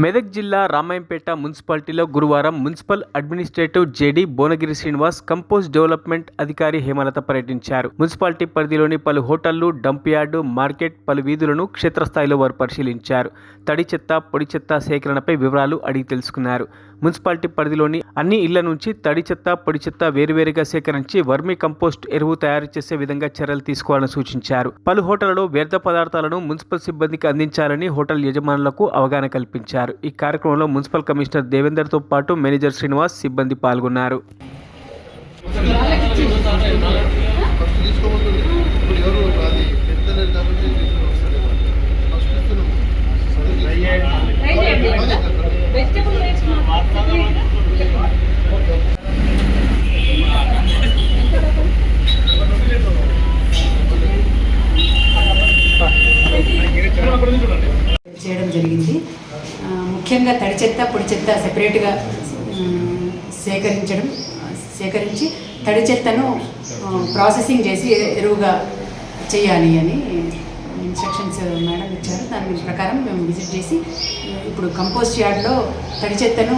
మెదక్ జిల్లా రామాయంపేట మున్సిపాలిటీలో గురువారం municipal administrative JD Bhuvanagiri Srinivas compost development అధికారి హేమలత పర్యటించారు. మున్సిపాలిటీ పరిధిలోని పలు హోటళ్లు, డంప్ యార్డు, మార్కెట్, పలు వీధులను క్షేత్రస్థాయిలో వారు పరిశీలించారు. తడి చెత్త, పొడి చెత్త సేకరణపై వివరాలు అడిగి తెలుసుకున్నారు. మున్సిపాలిటీ పరిధిలోని అన్ని ఇళ్ల నుంచి తడి చెత్త, పొడి చెత్త వేరువేరుగా సేకరించి వర్మీ కంపోస్ట్ ఎరువు తయారు చేసే విధంగా చర్యలు తీసుకోవాలని సూచించారు. పలు హోటళ్లలో వ్యర్థ పదార్థాలను మున్సిపల్ సిబ్బందికి అందించాలని హోటల్ యజమానులకు అవగాహన కల్పించారు. ఈ కార్యక్రమంలో మున్సిపల్ కమిషనర్ దేవేందర్ తో పాటు మేనేజర్ శ్రీనివాస్, సిబ్బంది పాల్గొన్నారు. చేయడం జరిగింది. ముఖ్యంగా తడి చెత్త, పొడి చెత్త సెపరేట్గా సేకరించి తడి చెత్తను ప్రాసెసింగ్ చేసి ఎరువుగా చేయాలి అని ఇన్స్ట్రక్షన్స్ మేడం ఇచ్చారు. దాని ప్రకారం మేము విజిట్ చేసి ఇప్పుడు కంపోస్ట్ యార్డ్లో తడి చెత్తను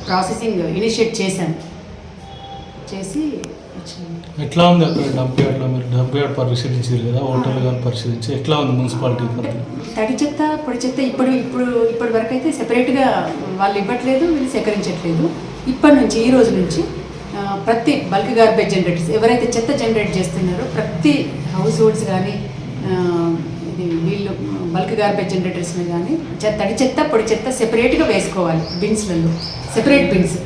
ప్రాసెసింగ్ ఇనిషియేట్ చేసి ఎట్లా ఉంది అక్కడ డంప్ యార్డ్లో? మీరు డంప్ యార్డ్ పరిశీలించారు కదా, హోటల్ కానీ పరిశీలించి ఎట్లా ఉంది మున్సిపాలిటీ? తడి చెత్త, పొడి చెత్త ఇప్పటి వరకు అయితే సెపరేట్గా వాళ్ళు ఇవ్వట్లేదు, వీళ్ళు సేకరించట్లేదు. ఇప్పటి నుంచి, ఈ రోజు నుంచి ప్రతి బల్క్ గార్బేజ్ జనరేటర్స్ ఎవరైతే చెత్త జనరేట్ చేస్తున్నారో ప్రతి హౌస్ హోల్డ్స్ కానీ వీళ్ళు బల్క్ గార్బేజ్ జనరేటర్స్ని కానీ తడి చెత్త, పొడి చెత్త సెపరేట్గా వేసుకోవాలి. బిన్స్లలో సెపరేట్ బిన్స్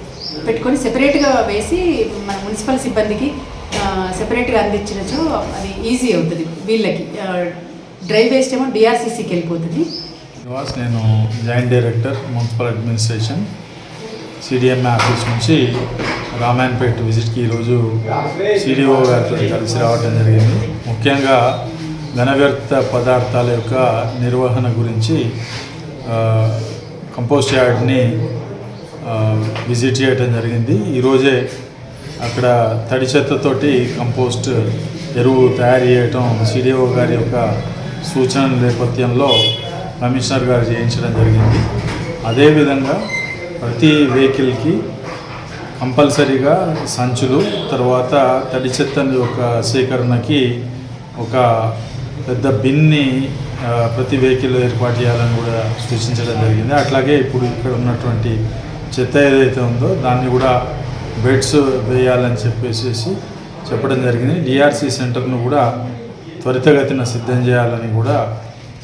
పెట్టుకొని సెపరేట్గా వేసి మన మున్సిపల్ సిబ్బందికి సెపరేట్గా అందించినచో అది ఈజీ అవుతుంది. వీళ్ళకి డ్రై వేస్ట్ ఏమో డిఆర్సీసీకి వెళ్ళిపోతుంది. నేను joint director municipal administration CDMA office నుంచి రామాయణపేట విజిట్కి ఈరోజు సిడిఓ గారితో కలిసి రావడం జరిగింది. ముఖ్యంగా ఘన వ్యర్థ పదార్థాల యొక్క నిర్వహణ గురించి కంపోస్ట్ యార్డ్ని విజిట్ చేయడం జరిగింది. ఈరోజే అక్కడ తడి చెత్తతోటి కంపోస్ట్ ఎరువు తయారు చేయటం సిడిఓ గారి యొక్క సూచనల నేపథ్యంలో కమిషనర్ గారు చేయించడం జరిగింది. అదేవిధంగా ప్రతి వెహికల్కి కంపల్సరీగా సంచులు, తర్వాత తడి చెత్త యొక్క సేకరణకి ఒక పెద్ద బిన్ని ప్రతి వెహికల్ ఏర్పాటు చేయాలని కూడా సూచించడం జరిగింది. అట్లాగే ఇప్పుడు ఇక్కడ ఉన్నటువంటి చెత్త ఏదైతే ఉందో దాన్ని కూడా బెడ్స్ వేయాలని చెప్పడం జరిగింది. డిఆర్సీ సెంటర్ను కూడా త్వరితగతిన సిద్ధం చేయాలని కూడా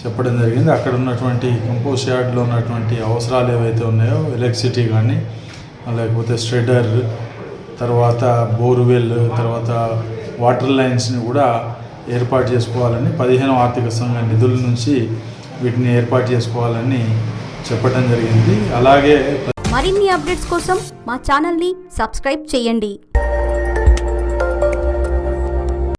చెప్పడం జరిగింది. అక్కడ ఉన్నటువంటి కంపోస్ట్ యార్డ్లో ఉన్నటువంటి అవసరాలు ఏవైతే ఉన్నాయో, ఎలక్ట్రిసిటీ కానీ, లేకపోతే స్ట్రెడర్, తర్వాత బోర్వెల్, తర్వాత వాటర్ లైన్స్ని కూడా ఏర్పాటు చేసుకోవాలని 15వ ఆర్థిక సంఘం నిధుల నుంచి వీటిని ఏర్పాటు చేసుకోవాలని చెప్పడం జరిగింది. అలాగే మరిన్ని అప్డేట్స్ కోసం మా ఛానల్ని సబ్స్క్రైబ్ చేయండి.